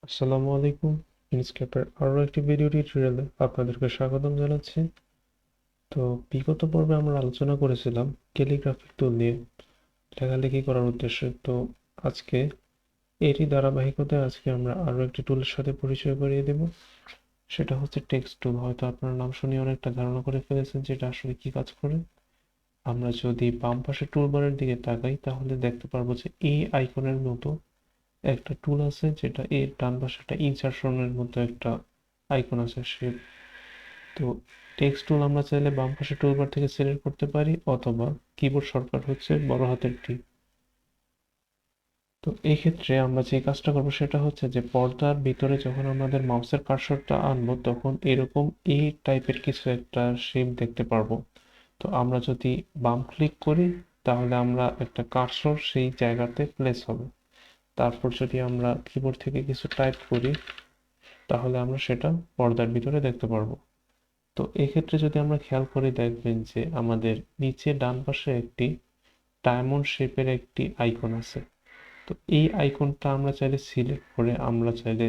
আসসালামু আলাইকুম। ইনস্কেপের আরও একটি ভিডিও টিউটোরিয়ালে আপনাদেরকে স্বাগতম জানাচ্ছি। তো বিগত পর্বে আমরা আলোচনা করেছিলাম ক্যালিগ্রাফিক টুল নিয়ে লেখালেখি করার উদ্দেশ্যে। তো আজকে এরই ধারাবাহিকতায় আজকে আমরা আরও একটি টুলের সাথে পরিচয় করিয়ে দেব। সেটা হচ্ছে টেক্সট টুল। হয়তো আপনার নাম শুনে অনেকটা ধারণা করে ফেলেছেন যে এটা আসলে কি কাজ করে। আমরা যদি বাম পাশে টুলবারের দিকে তাকাই তাহলে দেখতে পারবো যে এই আইকনের মতো একটা টুল আছে, যেটা এর ডান পাশে একটা ইনসারশনের মতো একটা আইকন আছে শেপ। তো টেক্সট টুল আমরা চাইলে বাম পাশে টুলবার থেকে সিলেক্ট করতে পারি, অথবা কিবোর্ড শর্টকাট হচ্ছে বড় হাতের টি। তো এই ক্ষেত্রে আমরা যে কাজটা করবো সেটা হচ্ছে যে পর্দার ভিতরে যখন আমাদের মাউসের কার্সরটা আনবো তখন এরকম এই টাইপের কিছু একটা শেপ দেখতে পারবো। তো আমরা যদি বাম ক্লিক করি তাহলে আমরা একটা কার্সর সেই জায়গাতে প্লেস হবে। তারপর যদি আমরা কিবোর্ড থেকে কিছু টাইপ করি তাহলে আমরা সেটা পর্দার ভিতরে দেখতে পারবো। তো এক্ষেত্রে যদি আমরা খেয়াল করে দেখবেন যে আমাদের নিচে ডান পাশে একটি ডায়মন্ড শেপের একটি আইকন আছে। তো এই আইকনটা আমরা চাইলে সিলেক্ট করে আমরা চাইলে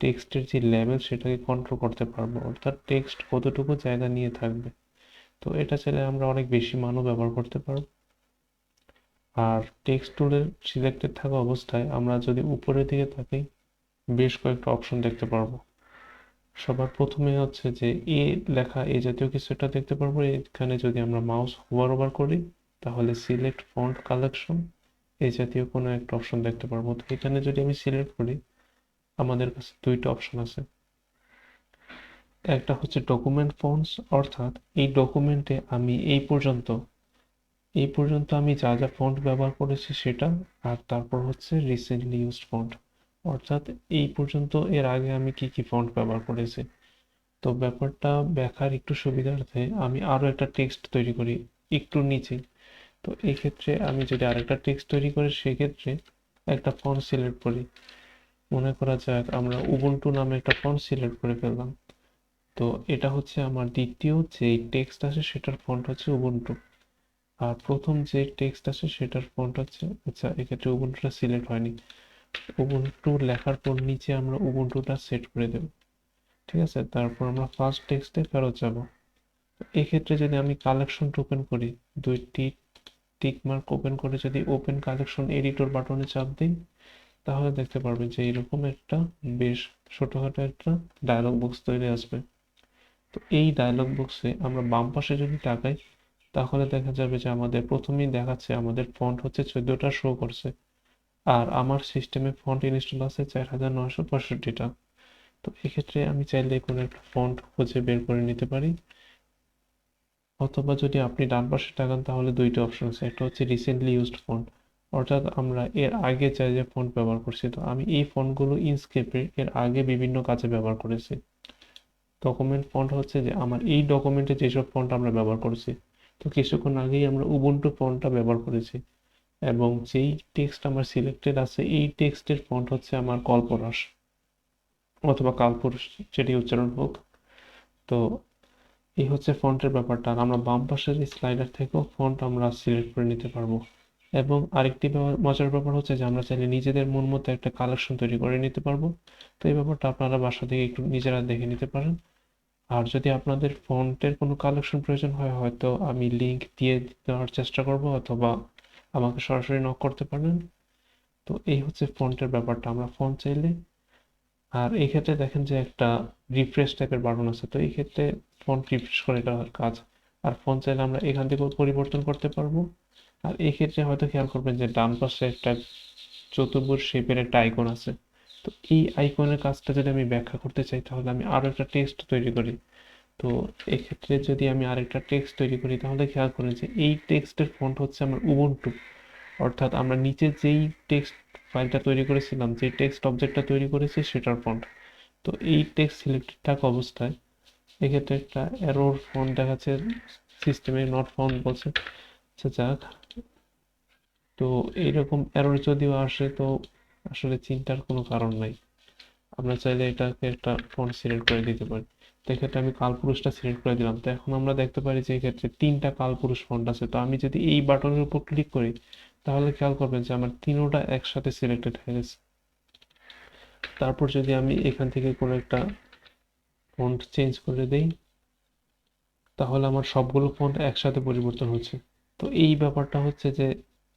টেক্সটের যে লেভেল সেটাকে কন্ট্রোল করতে পারবো, অর্থাৎ টেক্সট কতটুকু জায়গা নিয়ে থাকবে। তো এটা চাইলে আমরা অনেক বেশি মানও ব্যবহার করতে পারবো। আর টেক্সট টুলের সিলেক্টেড থাকা অবস্থায় আমরা যদি উপরের দিকে তাকাই বেশ কয়েকটা অপশন দেখতে পারবো। সবার প্রথমে হচ্ছে যে এ লেখা এই জাতীয় কিছু একটা দেখতে পারবো। এখানে যদি আমরা মাউস হোভার ওভার করি তাহলে সিলেক্ট ফন্ট কালেকশন এই জাতীয় কোনো একটা অপশন দেখতে পারবো। তো এখানে যদি আমি সিলেক্ট করি আমাদের কাছে দুইটা অপশন আছে। একটা হচ্ছে ডকুমেন্ট ফন্টস, অর্থাৎ এই ডকুমেন্টে আমি এই পর্যন্ত আমি যা যা ফন্ট ব্যবহার করেছি সেটা, আর তারপর হচ্ছে রিসেন্টলি ইউজড ফন্ট, অর্থাৎ এই পর্যন্ত এর আগে আমি কি কি ফন্ট ব্যবহার করেছি। তো ব্যাপারটা দেখার একটু সুবিধার্থে আমি আরো একটা টেক্সট তৈরি করি একটু নিচে। তো এই ক্ষেত্রে আমি যদি আরেকটা টেক্সট তৈরি করি সেক্ষেত্রে একটা ফন্ট সিলেক্ট করি। মনে করা যাক আমরা উবুন্টু নামে একটা ফন্ট সিলেক্ট করে ফেললাম। তো এটা হচ্ছে আমার দ্বিতীয় যে টেক্সট আছে সেটার ফন্ট হচ্ছে উবুন্টু, আর প্রথম যে টেক্সট আছে সেটার ফন্ট হচ্ছে, আচ্ছা এক্ষেত্রে উবুন্টুটা সিলেক্ট হয়নি। উবুন্টু লেখার পর নিচে আমরা উবুন্টুটা সেট করে দেব। ঠিক আছে, তারপর আমরা ফার্স্ট টেক্সটে ফেরত যাব। এক্ষেত্রে যদি আমি কালেকশনটা ওপেন করি, দুইটি টিক মার্ক ওপেন করে যদি ওপেন কালেকশন এডিটর বাটনে চাপ দিই তাহলে দেখতে পারবেন যে এরকম একটা বেশ ছোটখাটো একটা ডায়লগ বক্স তৈরি আসবে। তো এই ডায়লগ বক্সে আমরা বাম পাশে যদি তাকাই তাহলে দেখা যাবে যে আমাদের প্রথমেই দেখাচ্ছে আমাদের ফন্ট হচ্ছে 14টা শো করছে, আর আমার সিস্টেমে ফন্ট ইনস্টল আছে 4965টা। তো এক্ষেত্রে আমি চাইলে কোনো একটা ফন্ট খুঁজে বের করে নিতে পারি, অথবা যদি আপনি ডান পাশে তাকান তাহলে দুইটা অপশন আছে। একটা হচ্ছে রিসেন্টলি ইউজড ফন্ট, অর্থাৎ আমরা এর আগে চাই যে ফন্ট ব্যবহার করছি। তো আমি এই ফন্টগুলো ইনস্কেপে এর আগে বিভিন্ন কাজে ব্যবহার করেছি। ডকুমেন্ট ফন্ট হচ্ছে যে আমার এই ডকুমেন্টে যেসব ফন্ট আমরা ব্যবহার করেছি। তো কিছুক্ষণ আগেই আমরা উবুন্টু ফন্টটা ব্যবহার করেছি, এবং যেই টেক্সট আমার সিলেক্টেড আছে এই টেক্সটের ফন্ট হচ্ছে আমার কল্পরস অথবা কালপুরুষ, যেটি উচ্চারণ হোক। তো এই হচ্ছে ফন্টের ব্যাপারটা। আর আমরা বাম পাশের স্লাইডার থেকেও ফন্ট আমরা সিলেক্ট করে নিতে পারবো। এবং আরেকটি মজার ব্যাপার হচ্ছে যে আমরা চাইলে নিজেদের মন মতো একটা কালেকশন তৈরি করে নিতে পারবো। তো এই ব্যাপারটা আপনারা বাসা থেকে একটু নিজেরা দেখে নিতে পারেন। আর যদি আপনাদের ফন্টের কোনো কালেকশন প্রয়োজন হয় হয়তো আমি লিংক দিয়ে দেওয়ার চেষ্টা করব, অথবা আমাকে সরাসরি নক করতে পারেন। তো এই হচ্ছে ফন্টের ব্যাপারটা, আমরা ফন্ট চাইলে। আর এই ক্ষেত্রে দেখেন যে একটা রিফ্রেশ টাইপের বাটন আছে, তো এই ক্ষেত্রে ফন্ট রিফ্রেশ করে এটা কাজ। আর ফন্ট চাইলে আমরা এখান থেকেও পরিবর্তন করতে পারবো। আর এই ক্ষেত্রে হয়তো খেয়াল করবেন যে ডান পাশে একটা চতুর্ভুজ শেপের একটা আইকন আছে। তো এই আইকনের কাজটা যদি আমি ব্যাখ্যা করতে চাই তাহলে আমি আরো একটা টেক্সট তৈরি করি। তো এক্ষেত্রে যদি আমি আরেকটা টেক্সট তৈরি করি তাহলে খেয়াল করেন যে এই টেক্সটের ফন্ট হচ্ছে আমার উবুন্টু, অর্থাৎ আমরা নিচে যেই টেক্সট ফাইলটা তৈরি করেছিলাম, যে টেক্সট অবজেক্টটা তৈরি করেছি সেটার ফন্ট। তো এই টেক্সট সিলেক্টেড থাকা অবস্থায় এক্ষেত্রে একটা এরর ফন্ট দেখাচ্ছে, সিস্টেমে নট ফাউন্ড বলছে। আচ্ছা যাক, তো এইরকম এরর যদিও আসে তো আসলে চিন্তার কোনো কারণ নাই। আমরা চাইলে এটাকে একটা ফন্ট সিলেক্ট করে দিতে পারি। তো এক্ষেত্রে আমি কালপুরুষটা সিলেক্ট করে দিলাম। তো এখন আমরা দেখতে পারি যে এক্ষেত্রে তিনটা কালপুরুষ ফন্ট আছে। তো আমি যদি এই বাটনের উপর ক্লিক করি তাহলে খেয়াল করবেন যে আমার তিনোটা একসাথে সিলেক্টেড হয়ে গেছে। তারপর যদি আমি এখান থেকে কোনো একটা ফন্ট চেঞ্জ করে দেই, তাহলে আমার সবগুলো ফন্ট একসাথে পরিবর্তন হচ্ছে। তো এই ব্যাপারটা হচ্ছে যে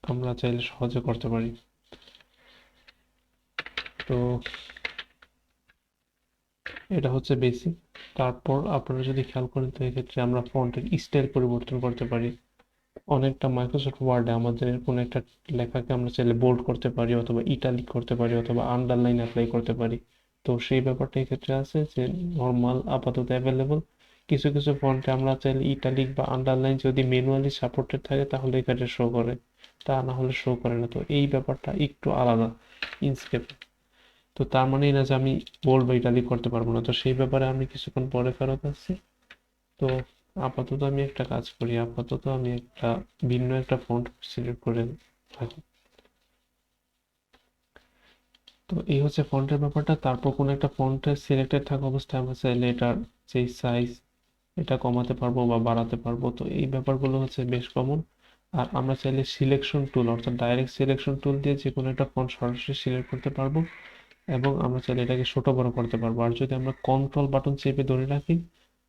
আমরা চাইলে সহজে করতে পারি। তো এটা হচ্ছে বেসিক। তারপর আপনারা যদি খেয়াল করেন, তো এক্ষেত্রে আমরা ফন্টের স্টাইল পরিবর্তন করতে পারি। অনেকটা মাইক্রোসফট ওয়ার্ডে আমাদের কোনো একটা লেখাকে আমরা চাইলে বোল্ড করতে পারি, অথবা ইটালিক করতে পারি, অথবা আন্ডারলাইন অ্যাপ্লাই করতে পারি। তো সেই ব্যাপারটা এক্ষেত্রে আছে যে নর্মাল আপাতত অ্যাভেলেবল। কিছু কিছু ফন্টে আমরা চাইলে ইটালিক বা আন্ডারলাইন যদি ম্যানুয়ালি সাপোর্টেড থাকে তাহলে এখানে শো করে, তা না হলে শো করে না। তো এই ব্যাপারটা একটু আলাদা ইনস্কেপ। তো তার মানে না যে আমি বোল্ড বা ইটালিক করতে পারবো না। তো সেই ব্যাপারে আমি কিছুক্ষণ পরে ফেরত আসছি। তো আপাতত আমি একটা কাজ করি, আপাতত আমি একটা ভিন্ন একটা ফন্ট সিলেক্ট করে থাকি। তো এই হচ্ছে ফন্টের ব্যাপারটা। তারপর কোনো একটা ফন্টের সিলেক্টেড থাকা অবস্থায় আমরা চাইলে এটার যেই সাইজ এটা কমাতে পারবো বা বাড়াতে পারবো। তো এই ব্যাপারগুলো হচ্ছে বেশ কমন। আর আমরা চাইলে সিলেকশন টুল, অর্থাৎ ডাইরেক্ট সিলেকশন টুল দিয়ে যে কোনো একটা ফন্ট সরাসরি সিলেক্ট করতে পারবো, এবং আমরা চাইলে এটাকে ছোট বড় করতে পারবো। আর যদি আমরা কন্ট্রোল বাটন চেপে ধরে রাখি,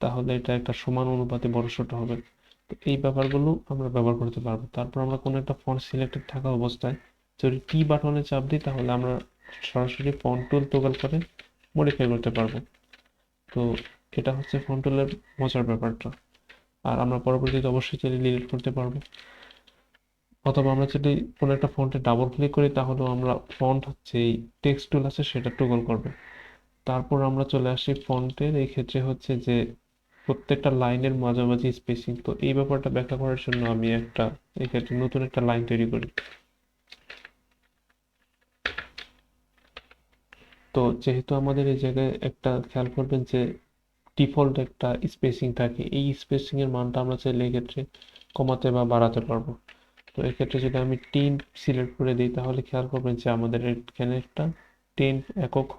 তাহলে এটা একটা সমান অনুপাতে বড় ছোট হবে। তো এই ব্যাপারগুলো আমরা ব্যবহার করতে পারবো। তারপর আমরা কোনো একটা ফন্ট সিলেক্টেড থাকা অবস্থায় যদি টি বাটনে চাপ দিই, তাহলে আমরা সরাসরি ফন্ট টুল টগল করে মডিফাই করতে পারবো। তো এটা হচ্ছে ফন্ট টুলের মজার ব্যাপারটা। আর আমরা পরবর্তীতে অবশ্যই চাইলে ডিলিট করতে পারবো, অথবা আমরা যদি কোনো একটা ফন্টে ডাবল ক্লিক করি, তাহলেও আমরা ফন্ট যেই টেক্সট টুল আছে সেটা টগল করবে। তারপর আমরা চলে আসি ফন্টের এই ক্ষেত্রে হচ্ছে যে প্রত্যেকটা লাইনের মাঝামাঝি স্পেসিং। তো এই ব্যাপারটা ব্যাখ্যা করার জন্য আমি একটা এক্ষেত্রে নতুন একটা লাইন তৈরি করি। তো যেহেতু আমাদের এই জায়গায় একটা খেয়াল করবেন যে ডিফল্ট একটা স্পেসিং থাকে, এই স্পেসিং এর মানটা আমরা চাইলে এক্ষেত্রে কমাতে বা বাড়াতে পারবো। তো এক্ষেত্রে যদি আমি 10 সিলেক্ট করে দিই, তাহলে খেয়াল করবেন যে আমাদের এখানে একটা 10 একক,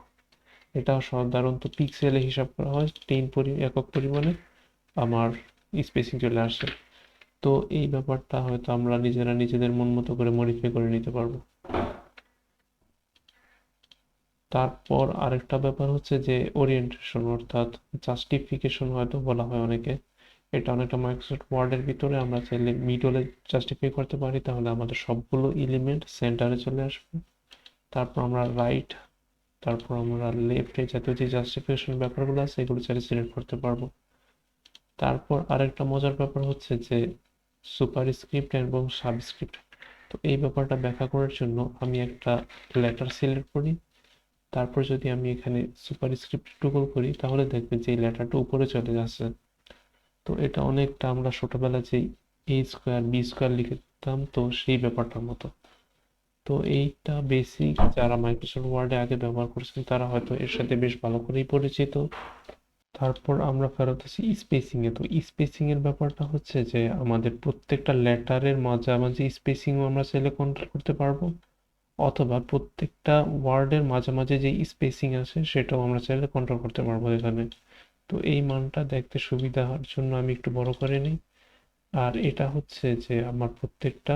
এটা সাধারণত পিক্সেলে হিসাব করা হয়, 10 একক পরিমাণে আমার স্পেসিং চলে আসে। তো এই ব্যাপারটা হয়তো আমরা নিজেরা নিজেদের মন মতো করে মডিফাই করে নিতে পারবো। তারপর আরেকটা ব্যাপার হচ্ছে যে ওরিয়েন্টেশন, অর্থাৎ জাস্টিফিকেশন হয়তো বলা হয় অনেকে। এটা অনেকটা মাইক্রোসফট ওয়ার্ডের ভিতরে আমরা চাইলে মিডলে জাস্টিফাই করতে পারি, তাহলে আমাদের সবগুলো এলিমেন্ট সেন্টারে চলে আসবে। তারপর আমরা রাইট, তারপর আমরা লেফটে জাতীয় যে জাস্টিফিকেশন ব্যাপারগুলো আছে এগুলো চাইলে সিলেক্ট করতে পারবো। তারপর আরেকটা মজার ব্যাপার হচ্ছে যে সুপারস্ক্রিপ্ট এবং সাবস্ক্রিপ্ট। তো এই ব্যাপারটা ব্যাখ্যা করার জন্য আমি একটা লেটার সিলেক্ট করি। তারপর যদি আমি এখানে সুপারস্ক্রিপ্ট টগল করি, তাহলে দেখবেন যে এই লেটারটা উপরে চলে যাচ্ছে। তো এটা অনেকটা আমরা ছোটবেলায় যেই এ স্কোয়ার বি স্কোয়ার লিখতাম, তো সেই ব্যাপারটার মতো। তো এইটা বেসিক, যারা মাইক্রোসফট ওয়ার্ডে আগে ব্যবহার করছেন তারা হয়তো এর সাথে বেশ ভালো করেই পরিচিত। তারপর আমরা ফেরত আসি স্পেসিং এ। তো স্পেসিং এর ব্যাপারটা হচ্ছে যে আমাদের প্রত্যেকটা লেটারের মাঝামাঝি স্পেসিংও আমরা চাইলে কন্ট্রোল করতে পারবো, অথবা প্রত্যেকটা ওয়ার্ডের মাঝামাঝি যে স্পেসিং আছে সেটাও আমরা চাইলে কন্ট্রোল করতে পারবো এখানে। তো এই মানটা দেখতে সুবিধার জন্য আমি একটু বড় করে নিই। আর এটা হচ্ছে যে আমার প্রত্যেকটা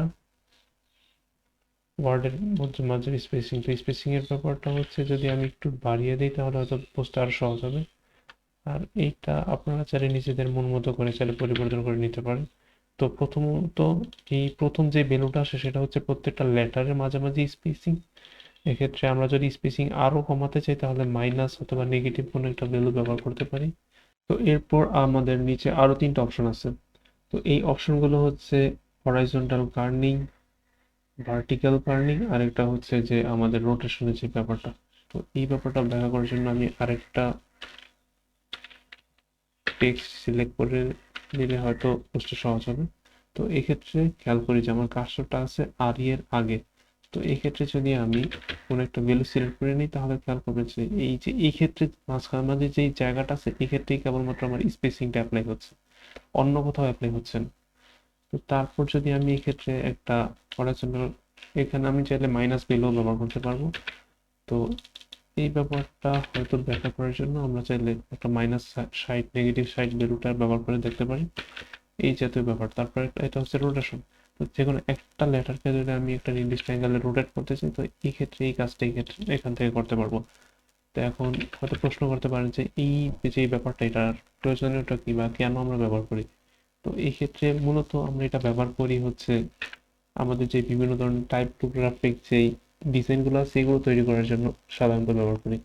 ওয়ার্ডের মধ্যে মাঝে স্পেসিং। তো স্পেসিং এর ব্যাপারটা হচ্ছে যদি আমি একটু বাড়িয়ে দিই, তাহলে হয়তো বুঝতে আরো সহজ হবে। আর এইটা আপনারা চাইলে নিজেদের মন মতো করে চাইলে পরিবর্তন করে নিতে পারেন। তো প্রথমত এই প্রথম যে ভ্যালুটা আসে সেটা হচ্ছে প্রত্যেকটা লেটারের মাঝামাঝি স্পেসিং। এক্ষেত্রে আমরা যদি স্পেসিং আরো কমাতে চাই, তাহলে মাইনাস অথবা নেগেটিভ কোনো একটা ভ্যালু ব্যবহার করতে পারি। তো এরপর আমাদের নিচে আরো 3টা অপশন আছে। তো এই অপশনগুলো হচ্ছে হরাইজন্টাল কার্নিং, ভার্টিক্যাল কার্নিং, আর একটা হচ্ছে যে আমাদের রোটেশনের যে ব্যাপারটা। তো এই ব্যাপারটা ব্যাখ্যা করার জন্য আমি আরেকটা টেক্সট সিলেক্ট করে নিলে হয়তো বুঝতে সহজ হবে। তো এক্ষেত্রে খেয়াল করি যে আমার কার্সরটা আছে আর এর আগে। তো এই ক্ষেত্রে যদি আমি কোনো একটা ভ্যালু সিলেক্ট করে নিই, তাহলে খেয়াল করবেন যে এই ক্ষেত্রে মাঝে যেই জায়গাটা আছে এই ক্ষেত্রেই কেবলমাত্র আমার স্পেসিংটা অ্যাপ্লাই হচ্ছে, অন্য কোথাও অ্যাপ্লাই হচ্ছে না। তো তারপর যদি আমি এই ক্ষেত্রে একটা হরাইজন্টাল, এখানে আমি চাইলে মাইনাস ভ্যালু ব্যবহার করতে পারবো। তো এই ব্যাপারটা হয়তো ব্যাখ্যা করার জন্য আমরা চাইলে একটা -60 -60 ভ্যালুটা ব্যবহার করে দেখতে পারি, এই জাতীয় ব্যাপার। তারপর এটা হচ্ছে রোটেশন। তো যেকোনো একটা লেটারকে যদি আমি একটা নির্দিষ্ট অ্যাঙ্গেলে রোটেট করতে চাই, তো এই ক্ষেত্রে এই কাজটা এই ক্ষেত্রে এখান থেকে করতে পারবো। তো এখন হয়তো প্রশ্ন করতে পারেন যে এই যে ব্যাপারটা এটার প্রয়োজনীয়তা কি বা কেন আমরা ব্যবহার করি। তো এই ক্ষেত্রে মূলত আমরা এটা ব্যবহার করি হচ্ছে আমাদের যে বিভিন্ন ধরনের টাইপোগ্রাফিক যেই ডিজাইনগুলো আছে সেগুলো তৈরি করার জন্য সাধারণত ব্যবহার করি।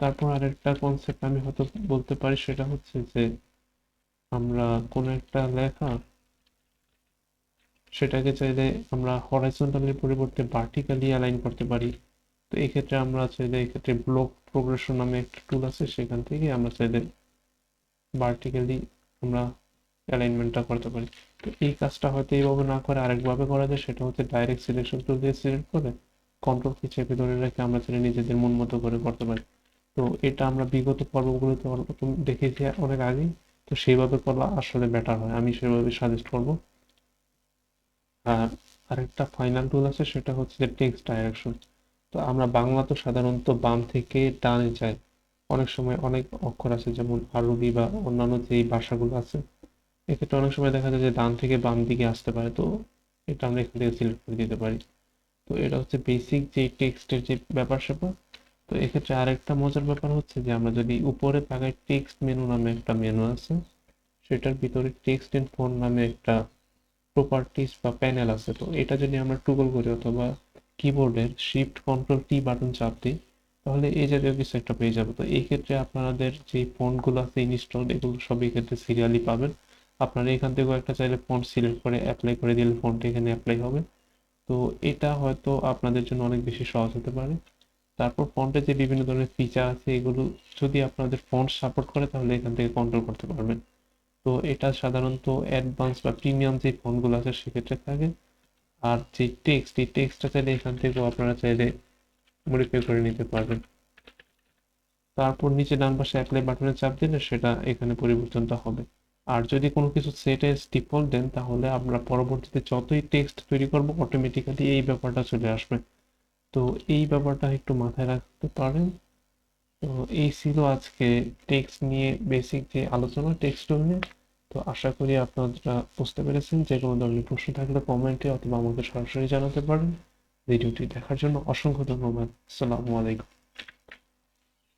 তারপর আরেকটা কনসেপ্ট আমি হয়তো বলতে পারি, সেটা হচ্ছে যে আমরা কোনো একটা লেখা সেটাকে চাইলে আমরা হরাইজন্টালের পরিবর্তে ভার্টিক্যালি অ্যালাইন করতে পারি। তো এই ক্ষেত্রে আমরা চাইলে এই ক্ষেত্রে ব্লক প্রোগ্রেশন নামে একটা টুল আছে, সেখান থেকে আমরা চাইলে ভার্টিক্যালি আমরা অ্যালাইনমেন্টটা করতে পারি। তো এই কাজটা হয়তো এইভাবে না করে আরেকভাবে করা যায়, সেটা হচ্ছে ডাইরেক্ট সিলেকশন টুল দিয়ে সিলেক্ট করে কন্ট্রোল কি চেপে ধরে রেখে আমরা চাইলে নিজেদের মন মতো করে করতে পারি। তো এটা আমরা বিগত পর্বগুলোতে দেখেছি অনেক আগেই। তো সেইভাবে করা আসলে বেটার হয়, আমি সেভাবে সাজেস্ট করব। আর আরেকটা ফাইনাল টুল আছে, সেটা হচ্ছে যে টেক্সট ডাইরেকশন। তো আমরা বাংলা তো সাধারণত বাম থেকে ডানে যাই, অনেক সময় অনেক অক্ষর আছে যেমন আরবি বা অন্যান্য যেই ভাষাগুলো আছে, এক্ষেত্রে অনেক সময় দেখা যায় যে ডান থেকে বাম দিকে আসতে পারে। তো এটা আমরা এখান থেকে সিলেক্ট করে দিতে পারি। তো এটা হচ্ছে বেসিক যে টেক্সটের যে ব্যাপার স্যাপার। তো এক্ষেত্রে আরেকটা মজার ব্যাপার হচ্ছে যে আমরা যদি উপরে তাকাই, টেক্সট মেনু নামে একটা মেনু আছে, সেটার ভিতরে টেক্সট ইন ফন্ট নামে একটা প্রপার্টিস বা প্যানেল আছে। তো এটা যদি আমরা টুগল করি অথবা কিবোর্ডের শিফট কন্ট্রোল টি বাটন চাপ দিই, তাহলে এই জাতীয় কিছু একটা পেয়ে যাবে। তো এই ক্ষেত্রে আপনাদের যে ফন্টগুলো আছে ইনস্টল, এগুলো সব এই ক্ষেত্রে সিরিয়ালি পাবেন। আপনারা এখান থেকেও একটা চাইলে ফন্ট সিলেক্ট করে অ্যাপ্লাই করে দিলে ফন্ট এখানে অ্যাপ্লাই হবে। তো এটা হয়তো আপনাদের জন্য অনেক বেশি সহজ হতে পারে। তারপর ফন্টে যে বিভিন্ন ধরনের ফিচার আছে, এগুলো যদি আপনাদের ফন্ট সাপোর্ট করে তাহলে এখান থেকে কন্ট্রোল করতে পারবেন। তো এটা সাধারণত অ্যাডভান্স বা প্রিমিয়াম যে ফন্টগুলো আছে সেক্ষেত্রে থাকে। আর যে টেক্সট, এই টেক্সটটা চাইলে এখান থেকেও আপনারা চাইলে মডিফাই করে নিতে পারবেন। তারপর নিচে ডান পাশে অ্যাপ্লাই বাটনে চাপ দিলে সেটা এখানে পরিবর্তনটা হবে। আর যদি কোনো কিছু সেট এস ডিফল্ট দেন, তাহলে আমরা পরবর্তীতে যতই টেক্সট তৈরি করব অটোমেটিক্যালি এই ব্যাপারটা চলে আসবে। তো এই ব্যাপারটা একটু মাথায় রাখতে পারেন। তো এই ছিল আজকে টেক্সট নিয়ে বেসিক যে আলোচনা, টেক্সট নিয়ে। তো আশা করি আপনারা বুঝতে পেরেছেন। যে কোনো ধরনের প্রশ্ন থাকলে কমেন্টে অথবা আমাকে সরাসরি জানাতে পারেন। ভিডিওটি দেখার জন্য অসংখ্য ধন্যবাদ। আসসালামু আলাইকুম।